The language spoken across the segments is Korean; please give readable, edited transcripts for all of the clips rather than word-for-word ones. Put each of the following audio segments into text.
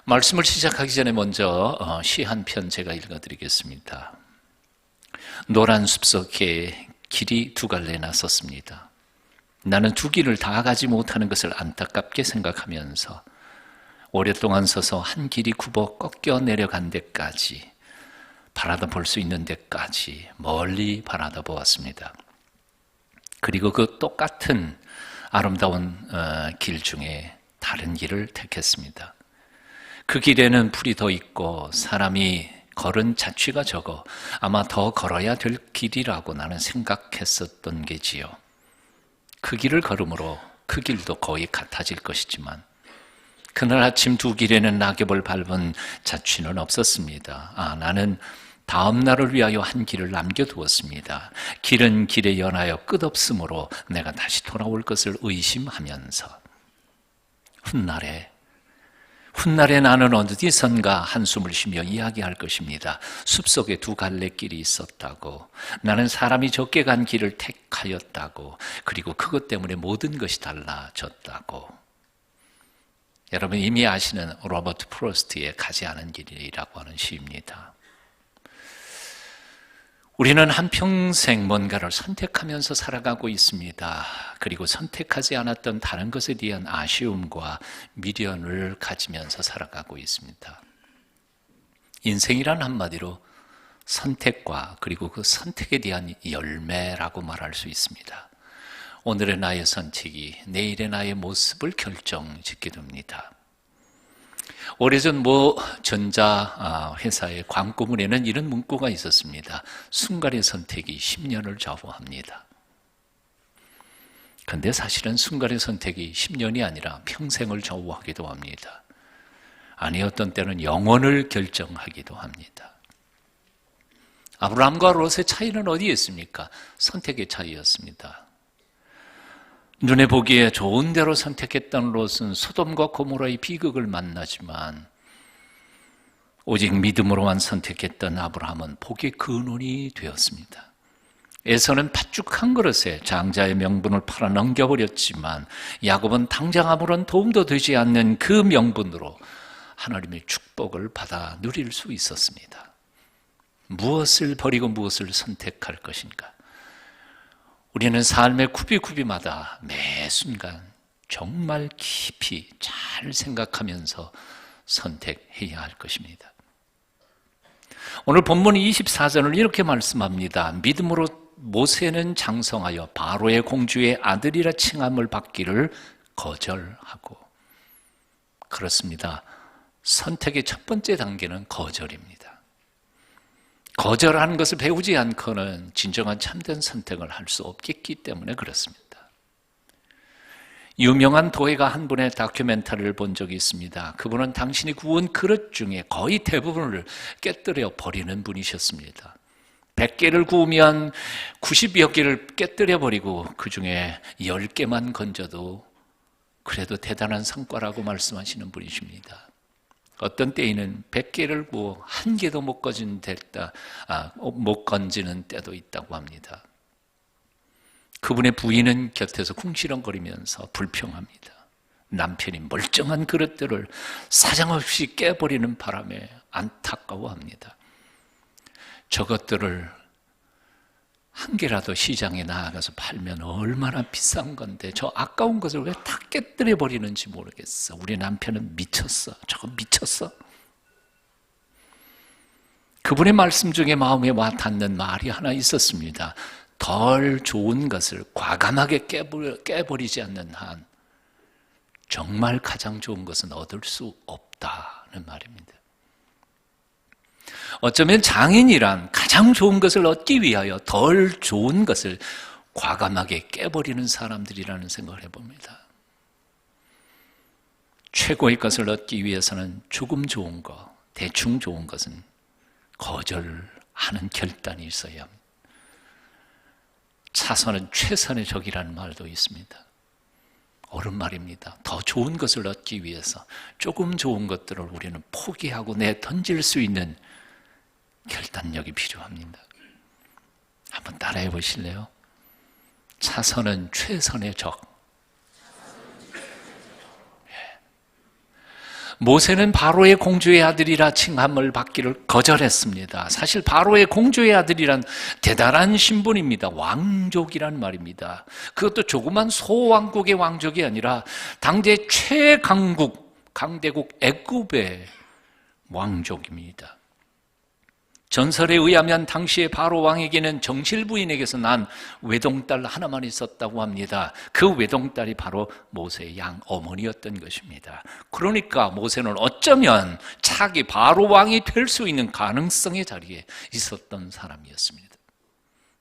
말씀을 시작하기 전에 먼저 시 한 편 제가 읽어드리겠습니다. 노란 숲속에 길이 두 갈래나 섰습니다. 나는 두 길을 다 가지 못하는 것을 안타깝게 생각하면서 오랫동안 서서 한 길이 굽어 꺾여 내려간 데까지, 바라다 볼 수 있는 데까지 멀리 바라다 보았습니다. 그리고 그 똑같은 아름다운 길 중에 다른 길을 택했습니다. 그 길에는 풀이 더 있고 사람이 걸은 자취가 적어 아마 더 걸어야 될 길이라고 나는 생각했었던 게지요. 그 길을 걸음으로 그 길도 거의 같아질 것이지만 그날 아침 두 길에는 낙엽을 밟은 자취는 없었습니다. 나는 다음 날을 위하여 한 길을 남겨두었습니다. 길은 길에 연하여 끝없으므로 내가 다시 돌아올 것을 의심하면서 훗날에 나는 어디선가 한숨을 쉬며 이야기할 것입니다. 숲속에 두 갈래 길이 있었다고, 나는 사람이 적게 간 길을 택하였다고, 그리고 그것 때문에 모든 것이 달라졌다고. 여러분 이미 아시는 로버트 프로스트의 가지 않은 길이라고 하는 시입니다. 우리는 한평생 뭔가를 선택하면서 살아가고 있습니다. 그리고 선택하지 않았던 다른 것에 대한 아쉬움과 미련을 가지면서 살아가고 있습니다. 인생이란 한마디로 선택과 그리고 그 선택에 대한 열매라고 말할 수 있습니다. 오늘의 나의 선택이 내일의 나의 모습을 결정짓게 됩니다. 오래전 전자 회사의 광고문에는 이런 문구가 있었습니다. 순간의 선택이 10년을 좌우합니다. 그런데 사실은 순간의 선택이 10년이 아니라 평생을 좌우하기도 합니다. 아니, 어떤 때는 영원을 결정하기도 합니다. 아브라함과 롯의 차이는 어디에 있습니까? 선택의 차이였습니다. 눈에 보기에 좋은 대로 선택했던 롯은 소돔과 고모라의 비극을 만나지만 오직 믿음으로만 선택했던 아브라함은 복의 근원이 되었습니다. 에서는 팥죽 한 그릇에 장자의 명분을 팔아 넘겨버렸지만 야곱은 당장 아무런 도움도 되지 않는 그 명분으로 하나님의 축복을 받아 누릴 수 있었습니다. 무엇을 버리고 무엇을 선택할 것인가? 우리는 삶의 구비구비마다 매 순간 정말 깊이 잘 생각하면서 선택해야 할 것입니다. 오늘 본문 24절을 이렇게 말씀합니다. 믿음으로 모세는 장성하여 바로의 공주의 아들이라 칭함을 받기를 거절하고. 그렇습니다. 선택의 첫 번째 단계는 거절입니다. 거절하는 것을 배우지 않고는 진정한 참된 선택을 할 수 없겠기 때문에 그렇습니다. 유명한 도회가 한 분의 다큐멘터리를 본 적이 있습니다. 그분은 당신이 구운 그릇 중에 거의 대부분을 깨뜨려 버리는 분이셨습니다. 100개를 구우면 90여 개를 깨뜨려 버리고 그 중에 10개만 건져도 그래도 대단한 성과라고 말씀하시는 분이십니다. 어떤 때에는 100개를 구워 한 개도 못 건지는 때도 있다고 합니다. 그분의 부인은 곁에서 궁시렁거리면서 불평합니다. 남편이 멀쩡한 그릇들을 사정없이 깨버리는 바람에 안타까워합니다. 저것들을 한 개라도 시장에 나가서 팔면 얼마나 비싼 건데 저 아까운 것을 왜 다 깨뜨려 버리는지 모르겠어. 우리 남편은 미쳤어. 저거 미쳤어. 그분의 말씀 중에 마음에 와 닿는 말이 하나 있었습니다. 덜 좋은 것을 과감하게 깨버리지 않는 한 정말 가장 좋은 것은 얻을 수 없다는 말입니다. 어쩌면 장인이란 가장 좋은 것을 얻기 위하여 덜 좋은 것을 과감하게 깨버리는 사람들이라는 생각을 해봅니다. 최고의 것을 얻기 위해서는 조금 좋은 것, 대충 좋은 것은 거절하는 결단이 있어야 합니다. 차선은 최선의 적이라는 말도 있습니다. 옳은 말입니다. 더 좋은 것을 얻기 위해서 조금 좋은 것들을 우리는 포기하고 내던질 수 있는 결단력이 필요합니다. 한번 따라해 보실래요? 차선은 최선의 적. 모세는 바로의 공주의 아들이라 칭함을 받기를 거절했습니다. 사실 바로의 공주의 아들이란 대단한 신분입니다. 왕족이란 말입니다. 그것도 조그만 소왕국의 왕족이 아니라 당대 강대국 애굽의 왕족입니다. 전설에 의하면 당시의 바로 왕에게는 정실부인에게서 난 외동딸 하나만 있었다고 합니다. 그 외동딸이 바로 모세의 양 어머니였던 것입니다. 그러니까 모세는 어쩌면 차기 바로 왕이 될 수 있는 가능성의 자리에 있었던 사람이었습니다.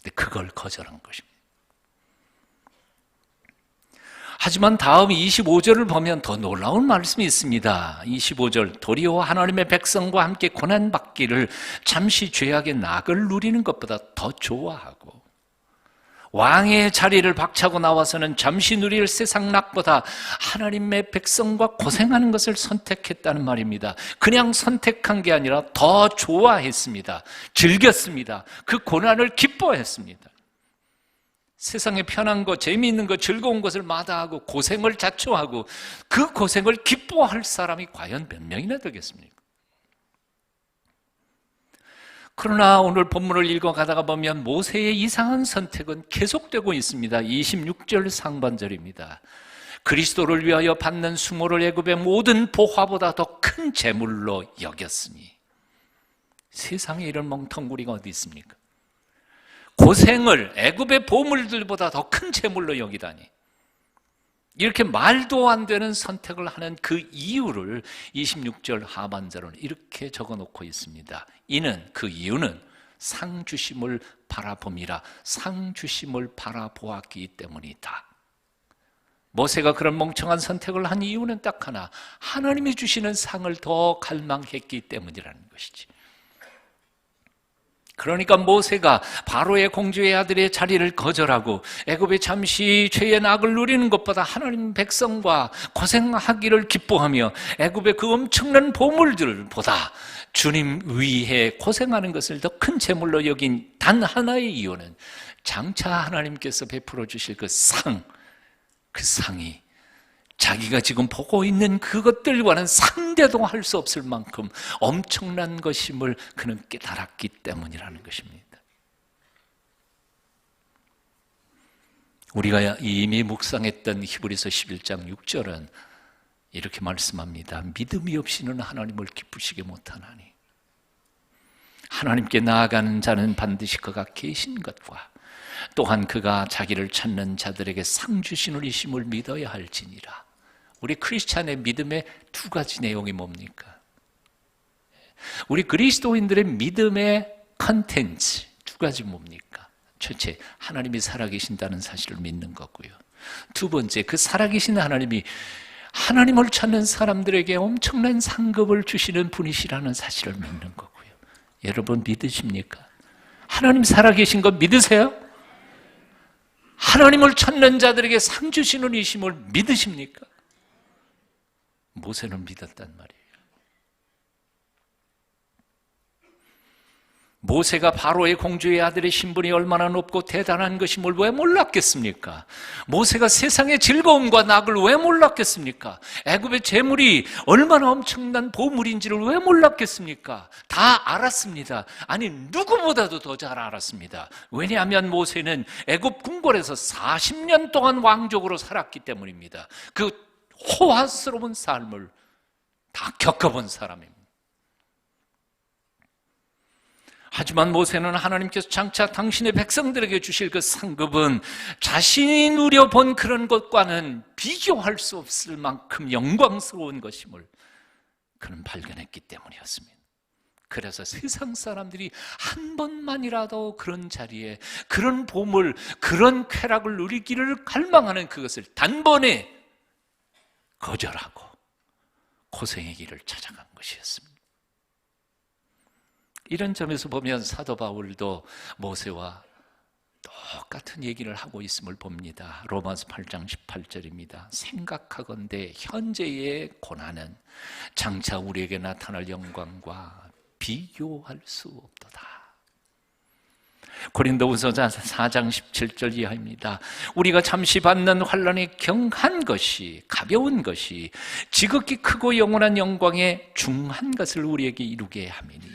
근데 그걸 거절한 것입니다. 하지만 다음 25절을 보면 더 놀라운 말씀이 있습니다. 25절, 도리어 하나님의 백성과 함께 고난받기를 잠시 죄악의 낙을 누리는 것보다 더 좋아하고 왕의 자리를 박차고 나와서는 잠시 누릴 세상 낙보다 하나님의 백성과 고생하는 것을 선택했다는 말입니다. 그냥 선택한 게 아니라 더 좋아했습니다. 즐겼습니다. 그 고난을 기뻐했습니다. 세상에 편한 거, 재미있는 거, 즐거운 것을 마다하고 고생을 자초하고 그 고생을 기뻐할 사람이 과연 몇 명이나 되겠습니까? 그러나 오늘 본문을 읽어가다가 보면 모세의 이상한 선택은 계속되고 있습니다. 26절 상반절입니다. 그리스도를 위하여 받는 수모를 애굽의 모든 보화보다 더 큰 재물로 여겼으니. 세상에 이런 멍텅구리가 어디 있습니까? 고생을 애굽의 보물들보다 더 큰 재물로 여기다니. 이렇게 말도 안 되는 선택을 하는 그 이유를 26절 하반절은 이렇게 적어놓고 있습니다. 그 이유는 상 주심을 바라봄이라. 상 주심을 바라보았기 때문이다. 모세가 그런 멍청한 선택을 한 이유는 딱 하나, 하나님이 주시는 상을 더 갈망했기 때문이라는 것이지. 그러니까 모세가 바로의 공주의 아들의 자리를 거절하고 애굽에 잠시 죄의 낙을 누리는 것보다 하나님 백성과 고생하기를 기뻐하며 애굽의 그 엄청난 보물들보다 주님 위해 고생하는 것을 더 큰 재물로 여긴 단 하나의 이유는 장차 하나님께서 베풀어 주실 그 상이 자기가 지금 보고 있는 그것들과는 상대도 할 수 없을 만큼 엄청난 것임을 그는 깨달았기 때문이라는 것입니다. 우리가 이미 묵상했던 히브리서 11장 6절은 이렇게 말씀합니다. 믿음이 없이는 하나님을 기쁘시게 못하나니 하나님께 나아가는 자는 반드시 그가 계신 것과 또한 그가 자기를 찾는 자들에게 상 주시는 이심을 믿어야 할지니라. 우리 크리스찬의 믿음의 두 가지 내용이 뭡니까? 우리 그리스도인들의 믿음의 컨텐츠 두 가지 뭡니까? 첫째, 하나님이 살아계신다는 사실을 믿는 거고요. 두 번째, 그 살아계신 하나님이 하나님을 찾는 사람들에게 엄청난 상급을 주시는 분이시라는 사실을 믿는 거고요. 여러분 믿으십니까? 하나님 살아계신 거 믿으세요? 하나님을 찾는 자들에게 상 주시는 이심을 믿으십니까? 모세는 믿었단 말이에요. 모세가 바로의 공주의 아들의 신분이 얼마나 높고 대단한 것임을 왜 몰랐겠습니까? 모세가 세상의 즐거움과 낙을 왜 몰랐겠습니까? 애굽의 재물이 얼마나 엄청난 보물인지를 왜 몰랐겠습니까? 다 알았습니다. 아니 누구보다도 더 잘 알았습니다. 왜냐하면 모세는 애굽 궁궐에서 40년 동안 왕족으로 살았기 때문입니다. 그 호화스러운 삶을 다 겪어본 사람입니다. 하지만 모세는 하나님께서 장차 당신의 백성들에게 주실 그 상급은 자신이 누려본 그런 것과는 비교할 수 없을 만큼 영광스러운 것임을 그는 발견했기 때문이었습니다. 그래서 세상 사람들이 한 번만이라도 그런 자리에 그런 보물, 그런 쾌락을 누리기를 갈망하는 그것을 단번에 거절하고 고생의 길을 찾아간 것이었습니다. 이런 점에서 보면 사도 바울도 모세와 똑같은 얘기를 하고 있음을 봅니다. 로마서 8장 18절입니다. 생각하건대 현재의 고난은 장차 우리에게 나타날 영광과 비교할 수 없도다. 고린도후서 4장 17절 이하입니다. 우리가 잠시 받는 환난이 경한 것이, 가벼운 것이 지극히 크고 영원한 영광에 중한 것을 우리에게 이루게 함이니.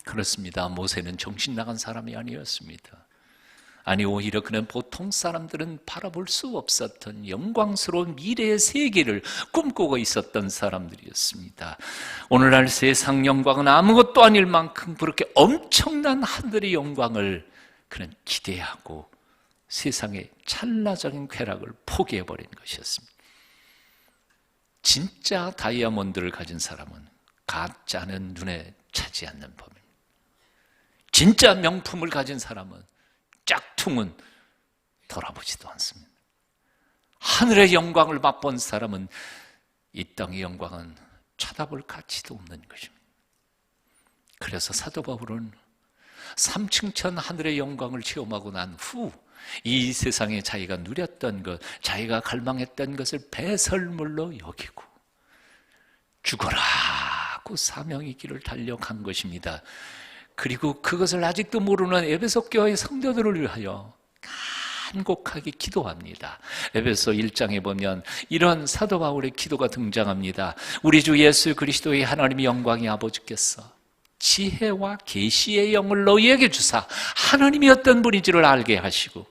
그렇습니다. 모세는 정신 나간 사람이 아니었습니다. 아니, 오히려 그는 보통 사람들은 바라볼 수 없었던 영광스러운 미래의 세계를 꿈꾸고 있었던 사람들이었습니다. 오늘날 세상 영광은 아무것도 아닐 만큼 그렇게 엄청난 하늘의 영광을 그는 기대하고 세상의 찰나적인 쾌락을 포기해버린 것이었습니다. 진짜 다이아몬드를 가진 사람은 가짜는 눈에 차지 않는 법입니다. 진짜 명품을 가진 사람은 짝퉁은 돌아보지도 않습니다. 하늘의 영광을 맛본 사람은 이 땅의 영광은 쳐다볼 가치도 없는 것입니다. 그래서 사도 바울은 삼층천 하늘의 영광을 체험하고 난 후 이 세상에 자기가 누렸던 것, 자기가 갈망했던 것을 배설물로 여기고 죽어라고 사명의 길을 달려간 것입니다. 그리고 그것을 아직도 모르는 에베소 교회 성도들을 위하여 간곡하게 기도합니다. 에베소 1장에 보면 이런 사도 바울의 기도가 등장합니다. 우리 주 예수 그리스도의 하나님의 영광이 아버지께서 지혜와 계시의 영을 너희에게 주사 하나님이 어떤 분인지를 알게 하시고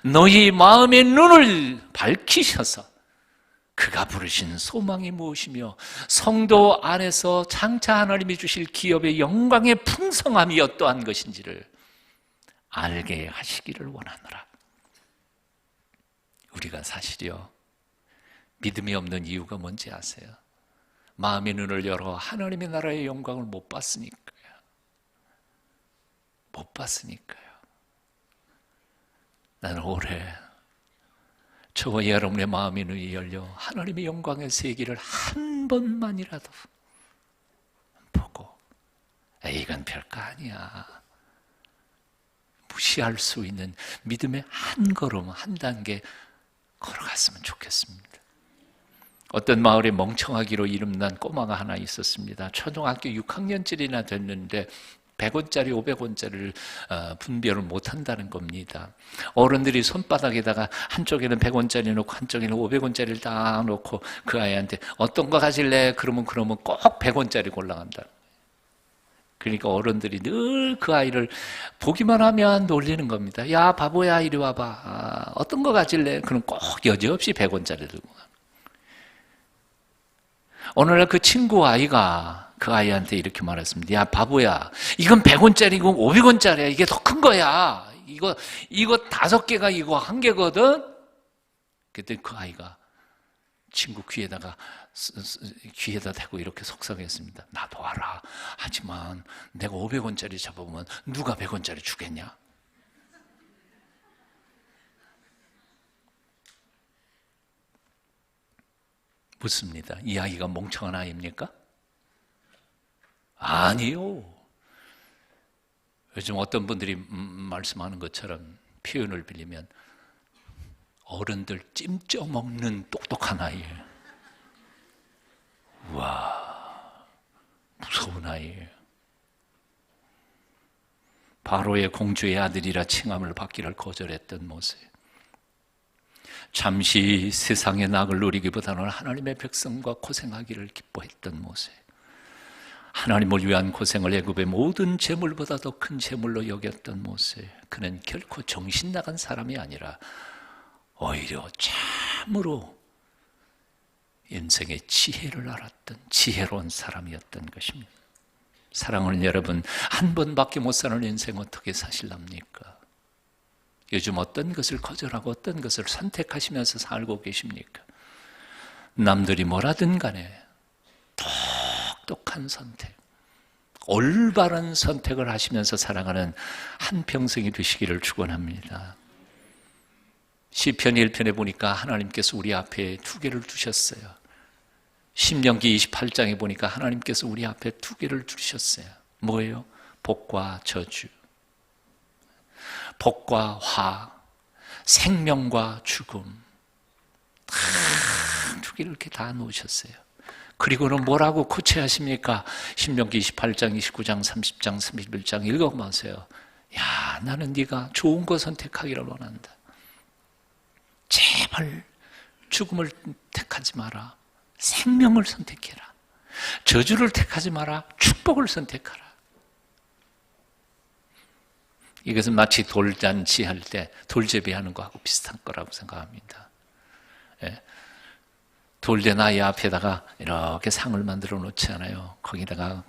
너희 마음의 눈을 밝히셔서 그가 부르신 소망이 무엇이며 성도 안에서 장차 하나님이 주실 기업의 영광의 풍성함이 어떠한 것인지를 알게 하시기를 원하노라. 우리가 사실이요, 믿음이 없는 이유가 뭔지 아세요? 마음의 눈을 열어 하나님의 나라의 영광을 못 봤으니까요. 못 봤으니까요. 나는 올해 저와 여러분의 마음의 눈이 열려 하나님의 영광의 세계를 한 번만이라도 보고 이건 별거 아니야, 무시할 수 있는 믿음의 한 걸음, 한 단계 걸어갔으면 좋겠습니다. 어떤 마을에 멍청하기로 이름난 꼬마가 하나 있었습니다. 초등학교 6학년쯤이나 됐는데 100원짜리, 500원짜리를 분별을 못한다는 겁니다. 어른들이 손바닥에다가 한쪽에는 100원짜리 놓고 한쪽에는 500원짜리를 딱 놓고 그 아이한테 어떤 거 가질래? 그러면 꼭 100원짜리 골라간다. 그러니까 어른들이 늘 그 아이를 보기만 하면 놀리는 겁니다. 야, 바보야, 이리 와봐. 어떤 거 가질래? 그럼 꼭 여지없이 100원짜리 들고 가. 오늘날 그 친구 아이가 그 아이한테 이렇게 말했습니다. 야, 바보야, 이건 100원짜리고 500원짜리야. 이게 더 큰 거야. 이거 5개가 이거 1개거든. 그때 그 아이가 친구 귀에다 대고 이렇게 속삭였습니다. 나도 알아. 하지만 내가 500원짜리 잡아보면 누가 100원짜리 주겠냐? 묻습니다. 이 아이가 멍청한 아이입니까? 아니요. 요즘 어떤 분들이 말씀하는 것처럼 표현을 빌리면 어른들 찜쪄 먹는 똑똑한 아이예요. 와, 무서운 아이예요. 바로의 공주의 아들이라 칭함을 받기를 거절했던 모세. 잠시 세상의 낙을 누리기보다는 하나님의 백성과 고생하기를 기뻐했던 모세. 하나님을 위한 고생을 애굽의 모든 재물보다 더 큰 재물로 여겼던 모세. 그는 결코 정신 나간 사람이 아니라 오히려 참으로 인생의 지혜를 알았던 지혜로운 사람이었던 것입니다. 사랑하는 여러분, 한 번밖에 못 사는 인생 어떻게 사실랍니까? 요즘 어떤 것을 거절하고 어떤 것을 선택하시면서 살고 계십니까? 남들이 뭐라든 간에 똑똑한 선택, 올바른 선택을 하시면서 살아가는 한평생이 되시기를 축원합니다. 시편 1편에 보니까 하나님께서 우리 앞에 2개를 두셨어요. 신명기 28장에 보니까 하나님께서 우리 앞에 2개를 두셨어요. 뭐예요? 복과 저주, 복과 화, 생명과 죽음, 다 2개를 이렇게 다 놓으셨어요. 그리고는 뭐라고 코치하십니까? 신명기 28장, 29장, 30장, 31장 읽어보세요. 야, 나는 네가 좋은 거 선택하기를 원한다. 제발 죽음을 택하지 마라. 생명을 선택해라. 저주를 택하지 마라. 축복을 선택하라. 이것은 마치 돌잔치 할 때 돌제비하는 거하고 비슷한 거라고 생각합니다. 예. 돌대나이 앞에다가 이렇게 상을 만들어 놓잖아요. 거기다가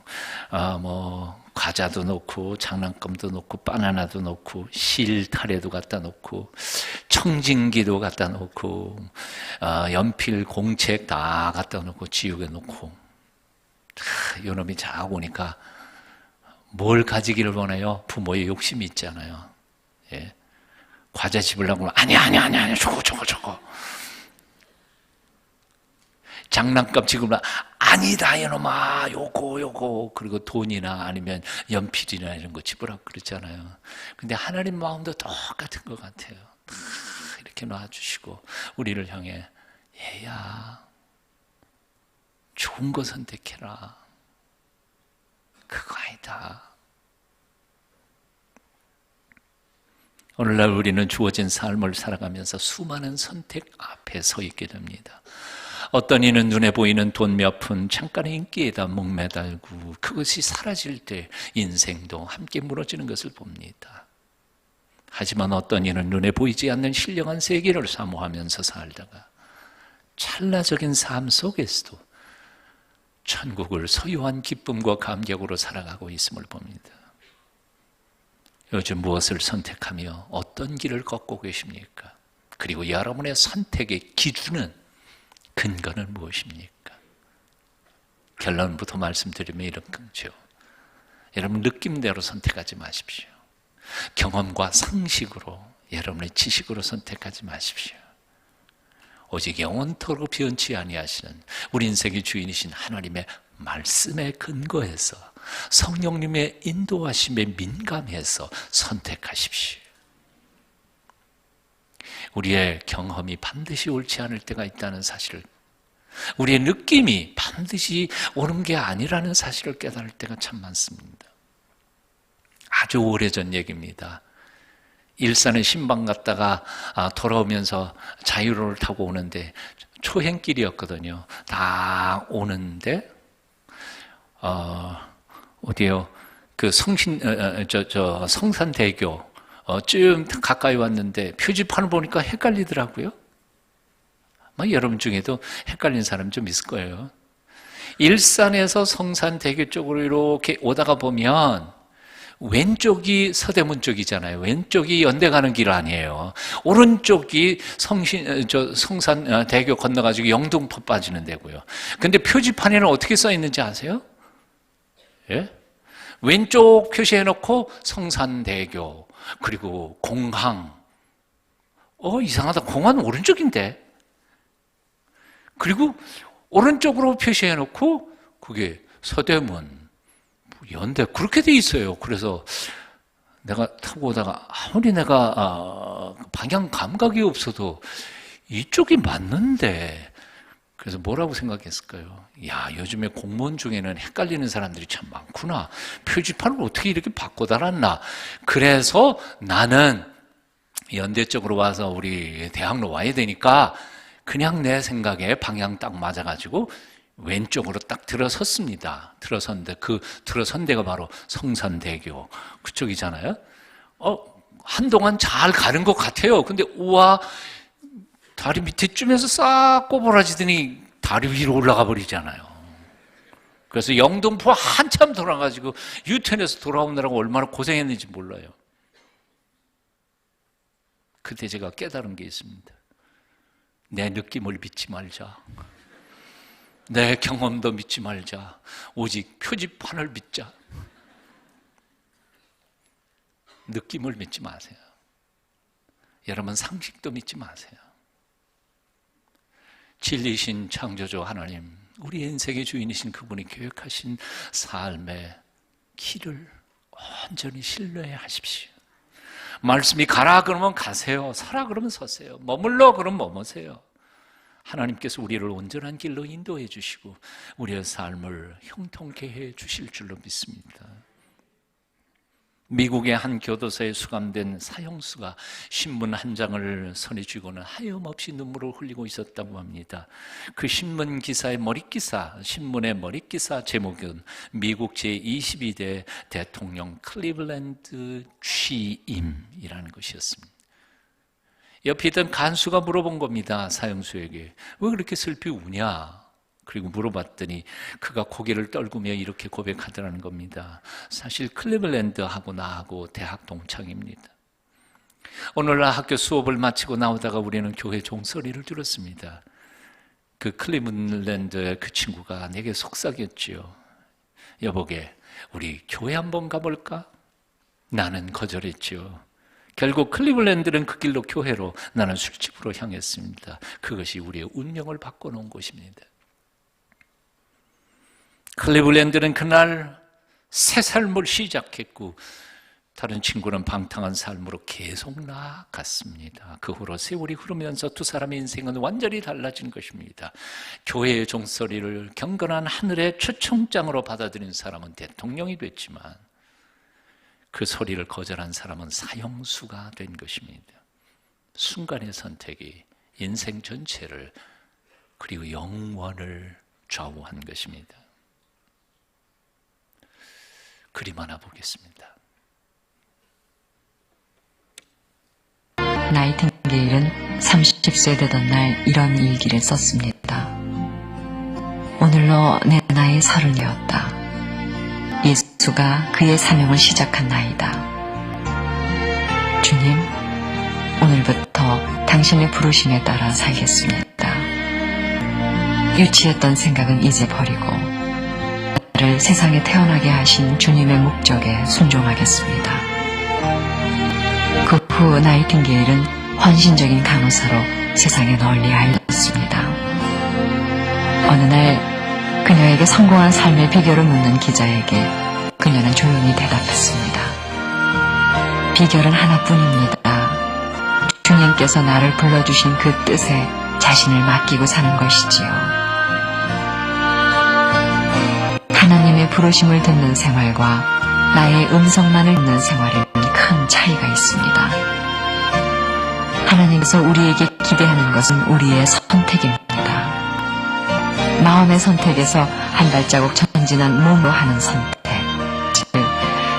과자도 놓고 장난감도 놓고 바나나도 놓고 실타래도 갖다 놓고 청진기도 갖다 놓고 연필, 공책 다 갖다 놓고 지옥에 놓고 요놈이 자 오니까 뭘 가지기를 원해요? 부모의 욕심이 있잖아요. 예. 과자 집으려고 아니 저거 장난감 지금 아니다 이놈아 요거 그리고 돈이나 아니면 연필이나 이런 거 집으라고 그랬잖아요. 근데 하나님 마음도 똑같은 것 같아요. 이렇게 놔주시고 우리를 향해 얘야 좋은 거 선택해라. 그거 아니다. 오늘날 우리는 주어진 삶을 살아가면서 수많은 선택 앞에 서 있게 됩니다. 어떤 이는 눈에 보이는 돈 몇 푼, 잠깐의 인기에다 목매달고 그것이 사라질 때 인생도 함께 무너지는 것을 봅니다. 하지만 어떤 이는 눈에 보이지 않는 신령한 세계를 사모하면서 살다가 찰나적인 삶 속에서도 천국을 소유한 기쁨과 감격으로 살아가고 있음을 봅니다. 요즘 무엇을 선택하며 어떤 길을 걷고 계십니까? 그리고 여러분의 선택의 기준은 근거는 무엇입니까? 결론부터 말씀드리면 이런 거죠. 여러분 느낌대로 선택하지 마십시오. 경험과 상식으로 여러분의 지식으로 선택하지 마십시오. 오직 영원토록 변치 아니하시는 우리 인생의 주인이신 하나님의 말씀에 근거해서 성령님의 인도하심에 민감해서 선택하십시오. 우리의 경험이 반드시 옳지 않을 때가 있다는 사실을, 우리의 느낌이 반드시 옳은 게 아니라는 사실을 깨달을 때가 참 많습니다. 아주 오래전 얘기입니다. 일산에 신방 갔다가 돌아오면서 자유로를 타고 오는데 초행길이었거든요. 다 오는데 어디요? 그 성산대교 좀 가까이 왔는데 표지판을 보니까 헷갈리더라고요. 여러분 중에도 헷갈린 사람 좀 있을 거예요. 일산에서 성산대교 쪽으로 이렇게 오다가 보면 왼쪽이 서대문 쪽이잖아요. 왼쪽이 연대 가는 길 아니에요. 오른쪽이 성산대교 건너가지고 영등포 빠지는 데고요. 근데 표지판에는 어떻게 써 있는지 아세요? 예? 왼쪽 표시해놓고 성산대교 그리고 공항. 이상하다. 공항은 오른쪽인데. 그리고 오른쪽으로 표시해놓고 그게 서대문, 연대 그렇게 돼 있어요. 그래서 내가 타고 오다가 아무리 내가 방향 감각이 없어도 이쪽이 맞는데 그래서 뭐라고 생각했을까요? 야, 요즘에 공무원 중에는 헷갈리는 사람들이 참 많구나. 표지판을 어떻게 이렇게 바꿔 달았나. 그래서 나는 연대 쪽으로 와서 우리 대학로 와야 되니까 그냥 내 생각에 방향 딱 맞아가지고 왼쪽으로 딱 들어섰습니다. 들어섰는데 그 들어선 데가 바로 성산대교 그쪽이잖아요. 한동안 잘 가는 것 같아요. 근데 우와, 다리 밑에쯤에서 싹 꼬부라지더니 다리 위로 올라가 버리잖아요. 그래서 영등포 한참 돌아가지고 유턴해서 돌아오느라고 얼마나 고생했는지 몰라요. 그때 제가 깨달은 게 있습니다. 내 느낌을 믿지 말자. 내 경험도 믿지 말자. 오직 표지판을 믿자. 느낌을 믿지 마세요. 여러분 상식도 믿지 마세요. 진리신 창조주 하나님, 우리 인생의 주인이신 그분이 계획하신 삶의 길을 온전히 신뢰하십시오. 말씀이 가라 그러면 가세요. 서라 그러면 서세요. 머물러 그러면 머무세요. 하나님께서 우리를 온전한 길로 인도해 주시고 우리의 삶을 형통케 해 주실 줄로 믿습니다. 미국의 한 교도소에 수감된 사형수가 신문 한 장을 손에 쥐고는 하염없이 눈물을 흘리고 있었다고 합니다. 그 신문 기사의 신문의 머릿기사 제목은 미국 제22대 대통령 클리블랜드 취임이라는 것이었습니다. 옆에 있던 간수가 물어본 겁니다. 사형수에게. 왜 그렇게 슬피 우냐? 그리고 물어봤더니 그가 고개를 떨구며 이렇게 고백하더라는 겁니다. 사실 클리블랜드하고 나하고 대학 동창입니다. 오늘날 학교 수업을 마치고 나오다가 우리는 교회 종소리를 들었습니다. 그 클리블랜드의 그 친구가 내게 속삭였지요. 여보게, 우리 교회 한번 가볼까? 나는 거절했지요. 결국 클리블랜드는 그 길로 교회로, 나는 술집으로 향했습니다. 그것이 우리의 운명을 바꿔놓은 곳입니다. 클리블랜드는 그날 새 삶을 시작했고 다른 친구는 방탕한 삶으로 계속 나아갔습니다. 그 후로 세월이 흐르면서 두 사람의 인생은 완전히 달라진 것입니다. 교회의 종소리를 경건한 하늘의 초청장으로 받아들인 사람은 대통령이 됐지만 그 소리를 거절한 사람은 사형수가 된 것입니다. 순간의 선택이 인생 전체를 그리고 영원을 좌우한 것입니다. 그림 하나 보겠습니다. 나이팅게일은 30세 되던 날 이런 일기를 썼습니다. 오늘로 내 나이 30이었다. 예수가 그의 사명을 시작한 나이다. 주님, 오늘부터 당신의 부르심에 따라 살겠습니다. 유치했던 생각은 이제 버리고 나를 세상에 태어나게 하신 주님의 목적에 순종하겠습니다. 그 후 나이팅게일은 헌신적인 간호사로 세상에 널리 알렸습니다. 어느 날 그녀에게 성공한 삶의 비결을 묻는 기자에게 그녀는 조용히 대답했습니다. 비결은 하나뿐입니다. 주님께서 나를 불러주신 그 뜻에 자신을 맡기고 사는 것이지요. 하나님의 부르심을 듣는 생활과 나의 음성만을 듣는 생활에는 큰 차이가 있습니다. 하나님께서 우리에게 기대하는 것은 우리의 선택입니다. 마음의 선택에서 한 발자국 전진한 몸으로 하는 선택, 즉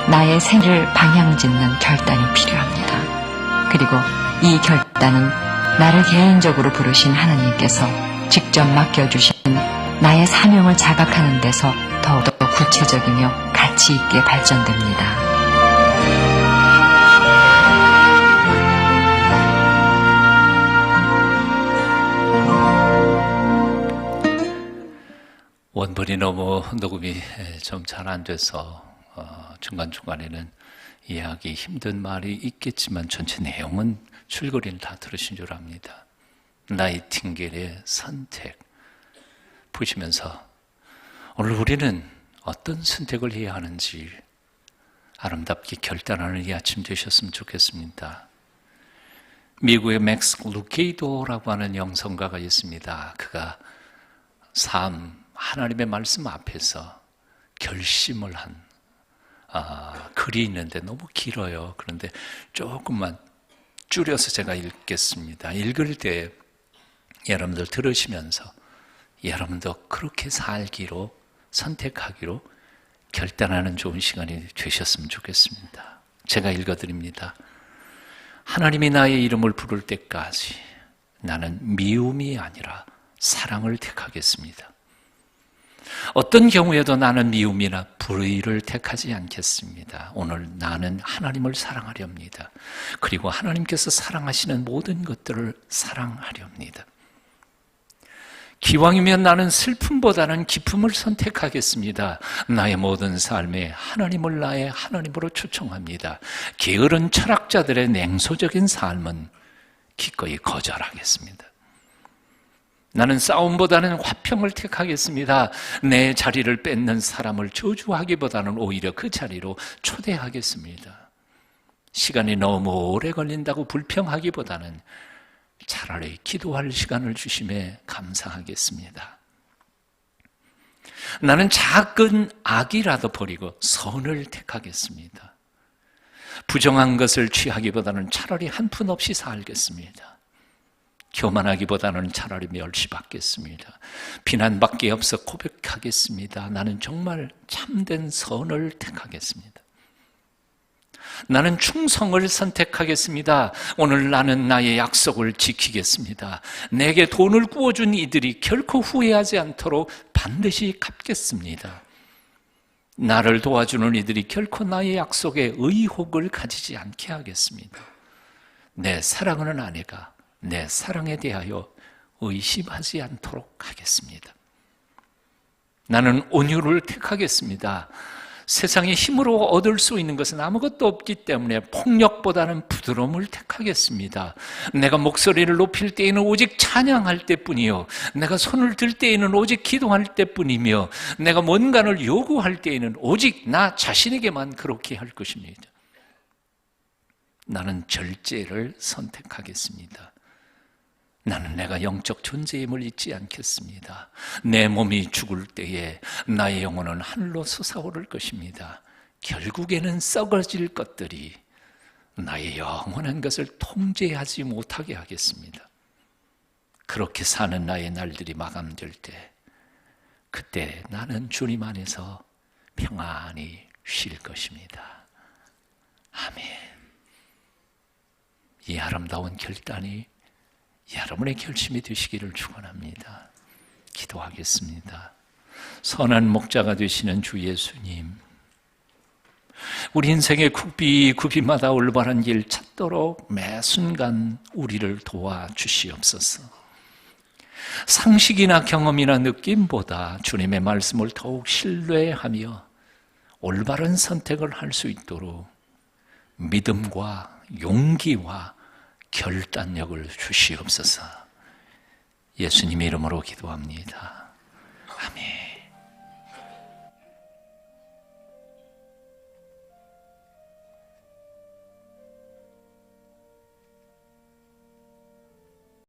나의 생을 방향짓는 결단이 필요합니다. 그리고 이 결단은 나를 개인적으로 부르신 하나님께서 직접 맡겨주신 나의 사명을 자각하는 데서 더욱더 구체적이며 가치 있게 발전됩니다. 원본이 너무 녹음이 좀 잘 안 돼서 중간중간에는 이해하기 힘든 말이 있겠지만 전체 내용은 줄거리는 다 들으신 줄 압니다. 나이팅게일의 선택 보시면서 오늘 우리는 어떤 선택을 해야 하는지 아름답게 결단하는 이 아침 되셨으면 좋겠습니다. 미국의 맥스 루케이도라고 하는 영성가가 있습니다. 그가 하나님의 말씀 앞에서 결심을 한 글이 있는데 너무 길어요. 그런데 조금만 줄여서 제가 읽겠습니다. 읽을 때 여러분들 들으시면서 여러분도 그렇게 살기로 선택하기로 결단하는 좋은 시간이 되셨으면 좋겠습니다. 제가 읽어드립니다. 하나님이 나의 이름을 부를 때까지 나는 미움이 아니라 사랑을 택하겠습니다. 어떤 경우에도 나는 미움이나 불의를 택하지 않겠습니다. 오늘 나는 하나님을 사랑하려 합니다. 그리고 하나님께서 사랑하시는 모든 것들을 사랑하려 합니다. 기왕이면 나는 슬픔보다는 기쁨을 선택하겠습니다. 나의 모든 삶에 하나님을 나의 하나님으로 초청합니다. 게으른 철학자들의 냉소적인 삶은 기꺼이 거절하겠습니다. 나는 싸움보다는 화평을 택하겠습니다. 내 자리를 뺏는 사람을 저주하기보다는 오히려 그 자리로 초대하겠습니다. 시간이 너무 오래 걸린다고 불평하기보다는 차라리 기도할 시간을 주심에 감사하겠습니다. 나는 작은 악이라도 버리고 선을 택하겠습니다. 부정한 것을 취하기보다는 차라리 한푼 없이 살겠습니다. 교만하기보다는 차라리 멸시받겠습니다. 비난밖에 없어 고백하겠습니다. 나는 정말 참된 선을 택하겠습니다. 나는 충성을 선택하겠습니다. 오늘 나는 나의 약속을 지키겠습니다. 내게 돈을 구워준 이들이 결코 후회하지 않도록 반드시 갚겠습니다. 나를 도와주는 이들이 결코 나의 약속에 의혹을 가지지 않게 하겠습니다. 내 사랑하는 아내가 내 사랑에 대하여 의심하지 않도록 하겠습니다. 나는 온유를 택하겠습니다. 세상의 힘으로 얻을 수 있는 것은 아무것도 없기 때문에 폭력보다는 부드러움을 택하겠습니다. 내가 목소리를 높일 때에는 오직 찬양할 때뿐이요, 내가 손을 들 때에는 오직 기도할 때뿐이며, 내가 뭔가를 요구할 때에는 오직 나 자신에게만 그렇게 할 것입니다. 나는 절제를 선택하겠습니다. 나는 내가 영적 존재임을 잊지 않겠습니다. 내 몸이 죽을 때에 나의 영혼은 하늘로 솟아오를 것입니다. 결국에는 썩어질 것들이 나의 영원한 것을 통제하지 못하게 하겠습니다. 그렇게 사는 나의 날들이 마감될 때, 그때 나는 주님 안에서 평안히 쉴 것입니다. 아멘. 이 아름다운 결단이 여러분의 결심이 되시기를 축원합니다. 기도하겠습니다. 선한 목자가 되시는 주 예수님, 우리 인생의 굽이굽이마다 올바른 길 찾도록 매 순간 우리를 도와주시옵소서. 상식이나 경험이나 느낌보다 주님의 말씀을 더욱 신뢰하며 올바른 선택을 할 수 있도록 믿음과 용기와 결단력을 주시옵소서. 예수님의 이름으로 기도합니다. 아멘.